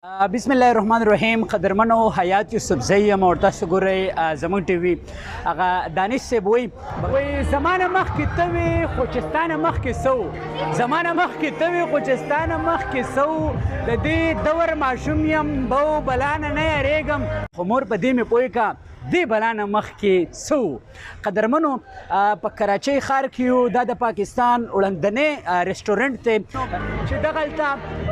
बिस्मिल्लाहिर्रहमानिर्रहीम क़दरमनो हयात यूसुफ़ज़ैम और तसगुरे ज़मन टीवी आगा दानिश से बोई ज़माना मख की तवे खुचिस्तान मख की सौ ज़माना मख की तवे खुचिस्तान मख की सौ दे दवर माशूमियम बो बलाना नया रेगम खुमोर पदी में पोई का दी बलाना मख की सौ क़दरमनो प कराची खार कियो दा पाकिस्तान उड़ंदने रेस्टोरेंट थे दगलता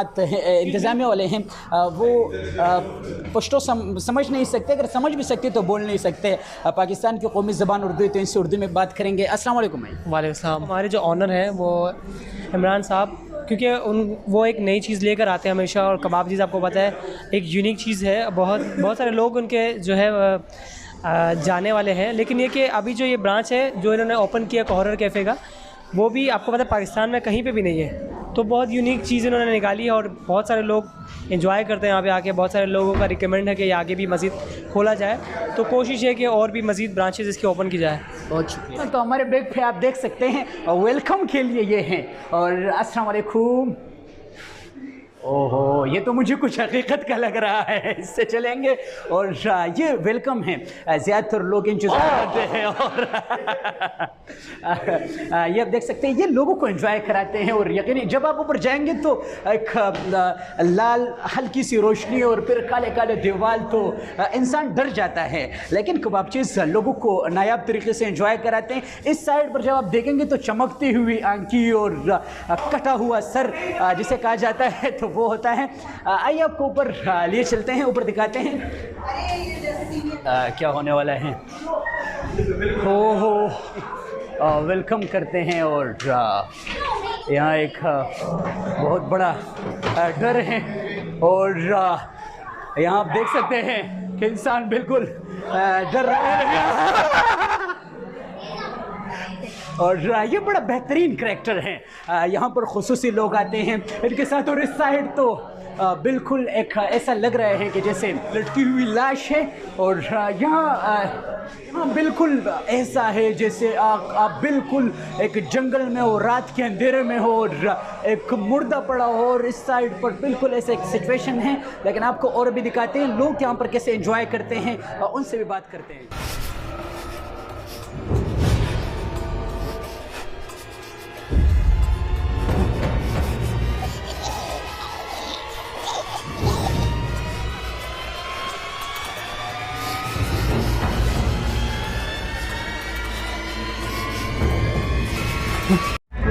इंतज़ामिया वाले हैं वो पश्तो समझ नहीं सकते, अगर समझ भी सकते तो बोल नहीं सकते। पाकिस्तान की कौमी ज़बान उर्दू है तो इनसे उर्दू में बात करेंगे। अस्सलाम वालेकुम। वालेकुम सलाम। हमारे जो ऑनर हैं वो इमरान साहब, क्योंकि वो एक नई चीज़ लेकर आते हैं हमेशा, और कबाब चीज़ आपको पता है एक यूनिक चीज़ है, बहुत सारे लोग उनके जो है जाने वाले हैं। लेकिन ये कि अभी जो ये ब्रांच है जो इन्होंने ओपन किया हॉरर कैफ़े का, वो भी आपको पता है पाकिस्तान में कहीं पे भी नहीं है, तो बहुत यूनिक चीज़ इन्होंने निकाली है और बहुत सारे लोग एंजॉय करते हैं यहाँ पे आके। बहुत सारे लोगों का रिकमेंड है कि आगे भी मज़ीद खोला जाए, तो कोशिश है कि और भी मज़ीद ब्रांचेस इसकी ओपन की जाए। बहुत शुक्रिया। तो हमारे बैग पे आप देख सकते हैं और वेलकम के लिए ये हैं। और अस्सलाम वालेकुम। ओहो, ये तो मुझे कुछ हकीकत का लग रहा है, इससे चलेंगे। और ये वेलकम है, ज़्यादातर लोग इंतज़ार करते हैं और ये आप देख सकते हैं ये लोगों को एंजॉय कराते हैं। और यकीनी जब आप ऊपर जाएंगे तो एक लाल हल्की सी रोशनी और फिर काले काले दीवार, तो इंसान डर जाता है। लेकिन कबाबचीज़ लोगों को नायाब तरीके से एंजॉय कराते हैं। इस साइड पर जब आप देखेंगे तो चमकती हुई आंखें और कटा हुआ सर जिसे कहा जाता है, तो वो होता है। आइए आपको ऊपर लिए चलते हैं, ऊपर दिखाते हैं क्या होने वाला है। हो वेलकम करते हैं। और यहाँ एक बहुत बड़ा डर है, और यहाँ आप देख सकते हैं कि इंसान बिल्कुल डर रहा है। और ये बड़ा बेहतरीन करैक्टर है, यहाँ पर खुसूसी लोग आते हैं इनके साथ। और इस साइड तो बिल्कुल एक ऐसा लग रहा है कि जैसे लटकी हुई लाश है। और यहाँ बिल्कुल ऐसा है जैसे आप बिल्कुल एक जंगल में हो, रात के अंधेरे में हो और एक मुर्दा पड़ा हो। और इस साइड पर बिल्कुल ऐसा एक सिचुएशन है। लेकिन आपको और भी दिखाते हैं लोग यहाँ पर कैसे एंजॉय करते हैं, उनसे भी बात करते हैं।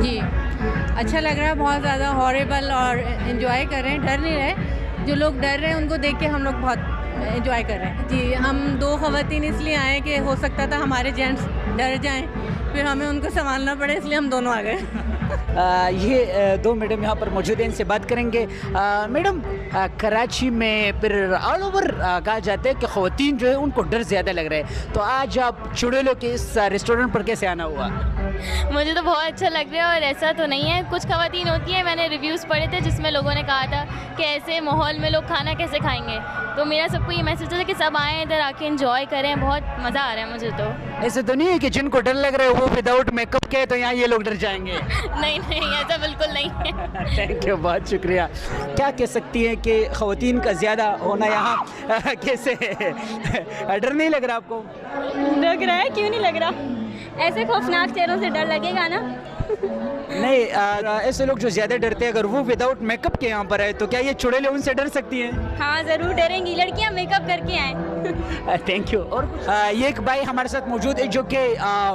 जी अच्छा लग रहा है, बहुत ज़्यादा हॉरेबल, और एंजॉय कर रहे हैं, डर नहीं रहे। जो लोग डर रहे हैं उनको देख के हम लोग बहुत एंजॉय कर रहे हैं। जी, हम दो ख़वातीन इसलिए आए कि हो सकता था हमारे जेंट्स डर जाएं, फिर हमें उनको संभालना पड़े, इसलिए हम दोनों आ गए। ये दो मैडम यहाँ पर मौजूद हैं, इनसे बात करेंगे। मैडम, कराची में फिर ऑल ओवर कहा जाता है कि ख़वातीन जो है उनको डर ज़्यादा लग रहा है, तो आज आप चुड़ैलों के इस रेस्टोरेंट पर कैसे आना हुआ? मुझे तो बहुत अच्छा लग रहा है, और ऐसा तो नहीं है, कुछ ख़वातीन होती हैं, मैंने रिव्यूज़ पढ़े थे जिसमें लोगों ने कहा था कि ऐसे माहौल में लोग खाना कैसे खाएंगे, तो मेरा सबको ये मैसेज है कि सब आएँ इधर आके एंजॉय करें, बहुत मज़ा आ रहा है मुझे तो। ऐसे तो नहीं है कि जिनको डर लग रहा है वो विदाउट मेकअप के तो यहाँ ये लोग डर जाएंगे? नहीं नहीं, ऐसा बिल्कुल नहीं है। थैंक यू, बहुत शुक्रिया। क्या कह सकती हैं कि ख़वातीन का ज़्यादा होना यहाँ कैसे है? डर नहीं लग रहा आपको? लग रहा है, क्यों नहीं लग रहा? ऐसे खौफनाक चेहरों से डर लगेगा ना। नहीं, ऐसे लोग जो ज़्यादा डरते हैं अगर वो विदाउट मेकअप के यहाँ पर है तो क्या ये चुड़ैलें उनसे डर सकती हैं? हाँ ज़रूर डरेंगी, लड़कियाँ मेकअप करके आएँ। Thank you. और ये एक भाई हमारे साथ मौजूद है जो कि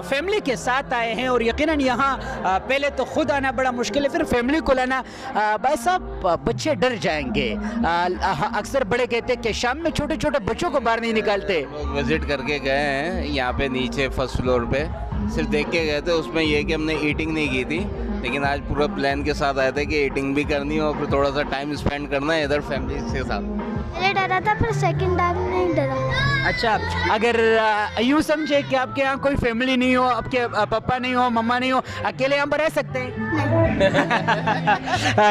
फैमिली के साथ आए हैं और यकीनन यहाँ पहले तो खुद आना बड़ा मुश्किल है, फिर फैमिली को लाना। भाई साहब, बच्चे डर जाएंगे। अक्सर बड़े कहते हैं कि शाम में छोटे छोटे बच्चों को बाहर नहीं निकालते। लोग विजिट करके गए हैं यहाँ पे नीचे फर्स्ट फ्लोर पे, सिर्फ देख के गए थे। उसमें ये कि हमने ईटिंग नहीं की थी, लेकिन आज पूरा प्लान के साथ आए थे कि ईटिंग भी करनी है और फिर थोड़ा सा टाइम स्पेंड करना है इधर फैमिली के साथ। पहले डरा था पर सेकंड टाइम नहीं डरा। अच्छा, अगर यूँ समझे कि आपके यहाँ कोई फैमिली नहीं हो, आपके पापा नहीं हो, मम्मा नहीं हो, अकेले यहाँ पर रह सकते हैं?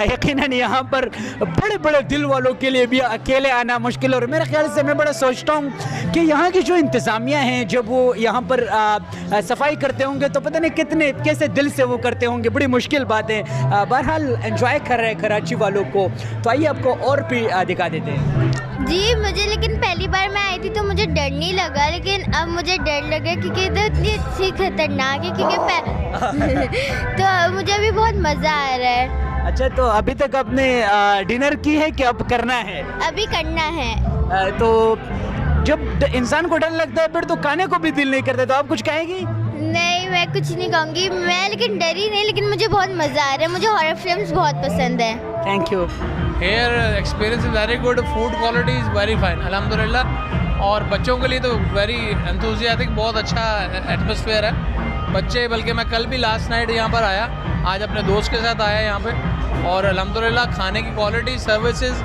यकीनन यहाँ पर बड़े बड़े दिल वालों के लिए भी अकेले आना मुश्किल। और मेरे ख्याल से मैं बड़ा सोचता हूँ कि यहाँ की जो इंतज़ामिया हैं, जब वो यहाँ पर सफाई करते होंगे तो पता नहीं कितने कैसे दिल से वो करते होंगे। बड़ी मुश्किल बात है। बहरहाल एंजॉय कर रहे हैं कराची वालों को, तो आइए आपको और भी दिखा देते हैं। जी मुझे, लेकिन पहली बार मैं आई थी तो मुझे डर नहीं लगा, लेकिन अब मुझे डर लगा क्योंकि इधर इतनी अच्छी खतरनाक है क्योंकि तो मुझे अभी बहुत मज़ा आ रहा है। अच्छा, तो अभी तक आपने डिनर की है कि अब करना है? अभी करना है। तो जब इंसान को डर लगता है फिर तो खाने को भी दिल नहीं करता, तो आप कुछ कहेंगी? नहीं, मैं कुछ नहीं कहूँगी। मैं लेकिन डरी नहीं, लेकिन मुझे बहुत मज़ा आ रहा है। मुझे हॉरर फिल्म्स बहुत पसंद है। Thank you. Here experience is very good, food quality is very fine, अल्हम्दुलिल्लाह। और बच्चों के लिए तो वेरी एंथुसियास्टिक, बहुत अच्छा एटमॉस्फेयर है। बच्चे, बल्कि मैं कल भी लास्ट नाइट यहाँ पर आया, आज अपने दोस्त के साथ आया यहाँ पे, और अल्हम्दुलिल्लाह खाने की क्वालिटी, सर्विसेज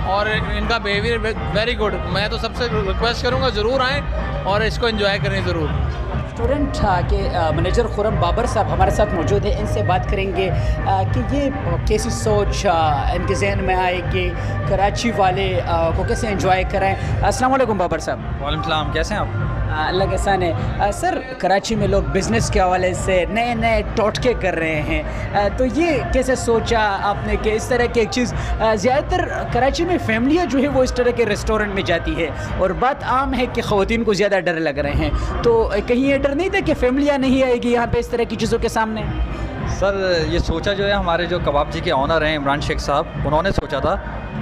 और इनका बिहेवियर वेरी गुड। मैं तो सबसे रिक्वेस्ट करूँगा ज़रूर आएँ और इसको एंजॉय करें ज़रूर। रेस्टोरेंट के मैनेजर खुरम बाबर साहब हमारे साथ मौजूद है, इनसे बात करेंगे कि ये कैसी सोच इनके जहन में आए कि कराची वाले को कैसे एंजॉय कराएं। अस्सलाम वालेकुम बाबर साहब। वालेकुम सलाम, कैसे हैं आप? अल्लाह के एहसान है। सर, कराची में लोग बिज़नेस के हवाले से नए नए टोटके कर रहे हैं, तो ये कैसे सोचा आपने कि इस तरह की एक चीज़, ज़्यादातर कराची में फैमिलियाँ जो है वो इस तरह के रेस्टोरेंट में जाती है और बात आम है कि ख़वातीन को ज़्यादा डर लग रहे हैं, तो कहीं ये डर नहीं था कि फैमिलियाँ नहीं आएगी यहाँ पे इस तरह की चीज़ों के सामने? सर, ये सोचा जो है हमारे जो कबाब जी के ऑनर हैं इमरान शेख साहब, उन्होंने सोचा था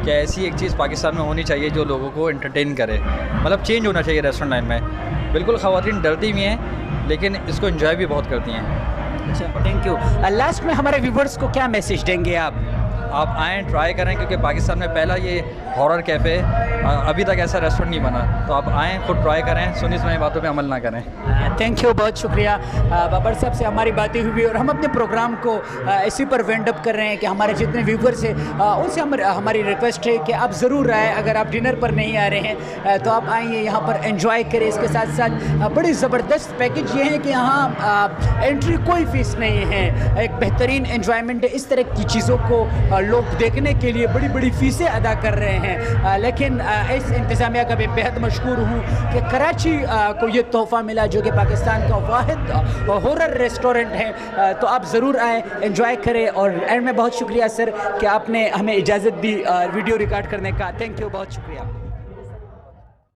कि ऐसी एक चीज़ पाकिस्तान में होनी चाहिए जो लोगों को एंटरटेन करे, मतलब चेंज होना चाहिए रेस्टोरेंट लाइन में। बिल्कुल ख़वातीन डरती भी हैं लेकिन इसको एंजॉय भी बहुत करती हैं। अच्छा, थैंक यू। लास्ट में हमारे व्यूवर्स को क्या मैसेज देंगे आप? आप आएँ, ट्राई करें, क्योंकि पाकिस्तान में पहला ये हॉरर कैफ़े, अभी तक ऐसा रेस्टोरेंट नहीं बना, तो आप आएँ, खुद ट्राई करें, सुनी सुनाई बातों पे अमल ना करें। थैंक यू, बहुत शुक्रिया। बाबर साहब से हमारी बातें हुई और हम अपने प्रोग्राम को इसी पर वेंड अप कर रहे हैं कि हमारे जितने व्यूवर्स हैं उनसे हमारी रिक्वेस्ट है कि आप ज़रूर आएँ। अगर आप डिनर पर नहीं आ रहे हैं तो आप आइए, यहाँ पर एंजॉय करें। इसके साथ साथ बड़ी ज़बरदस्त पैकेज ये है कि यहाँ एंट्री कोई फ़ीस नहीं है, एक बेहतरीन एंजॉयमेंट है। इस तरह की चीज़ों को लोग देखने के लिए बड़ी बड़ी फ़ीसें अदा कर रहे हैं, लेकिन इस इंतज़ामिया का भी बेहद मशकूर हूँ कि कराची को ये तोहफ़ा मिला जो कि पाकिस्तान का वाहिद हॉरर रेस्टोरेंट है। तो आप ज़रूर आएँ, एंजॉय करें। और एंड में बहुत शुक्रिया सर कि आपने हमें इजाज़त दी वीडियो रिकॉर्ड करने का। थैंक यू, बहुत शुक्रिया।